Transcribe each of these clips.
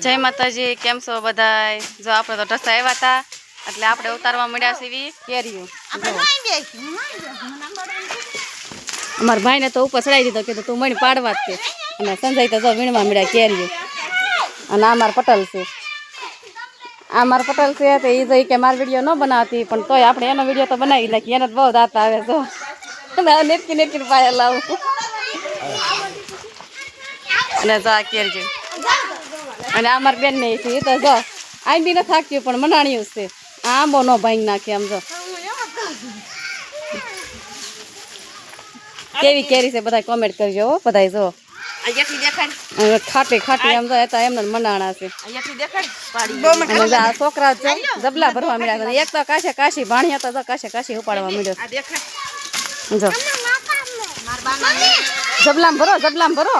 જય માતાજી, કેમ છો બધાય? જો આપણે તો ઢસા આવ્યા હતા એટલે આપણે ઉતારવા મળ્યા સીવી કેરીઓ. અમારા ભાઈને તો ઉપર ચડાવી દીધો, કીધું તું મણી પાડવા જ તે. અને સંજય તો જો વીણવા મળ્યા કેરીઓ. અને આ મારા પટેલ છે, આ મારા પટેલ છે તો એ જઈ કે મારો વિડીયો ન બનાવતી, પણ તોય આપણે એનો વિડીયો તો બનાવી નાખીએ. એને જ બહુ દાંત આવે જો નેટકી નેટકી પાયા લાવું. અને જો આ કેરી અને આ મારી બેન ને છે એ તો જો આઈ બી ન થાક્યું પણ મનાણ્યું છે. આ આંબો નો ભાંગી નાખે આમ જો કેવી કેરી છે બધા કોમેન્ટ કરજો હો બધા. જો ખાટી ખાટી આમ જો એમને મનાણા છે. અને આ છોકરા જબલા ભરવા મળ્યા છે. એક તો કાશે કાશી ભાણિયા તો કાશે કાશી ઉપાડવા મળ્યો જો જબલામ ભરો જબલામ ભરો.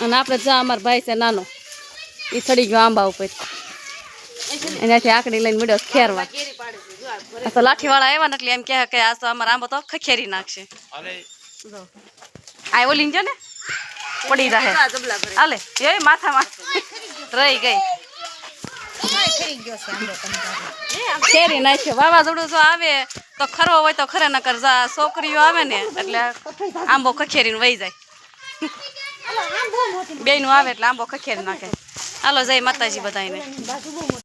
અને આપણે જો અમારા ભાઈ છે નાનો એ ચડી ગયો આંબા ઉપર, એનાથી આકડી લઈને મળ્યો ખેરવા. તો લાઠીવાળા આવ્યા ને એટલે એમ કહે કે આ તો અમારા આંબો તો ખખેરી નાખશે. આ ઓલી જો ને પડી રહે હાલે એ માથામાં રહી ગઈ ખેરી નાખ્યો. વાવાઝોડું જો આવે તો ખરો હોય તો ખરે ન કર, છોકરીઓ આવે ને એટલે આંબો ખખેરીને વહી જાય. બેનું આવે એટલે આંબો ખખેરી નાખે. હાલો જય માતાજી બધાને.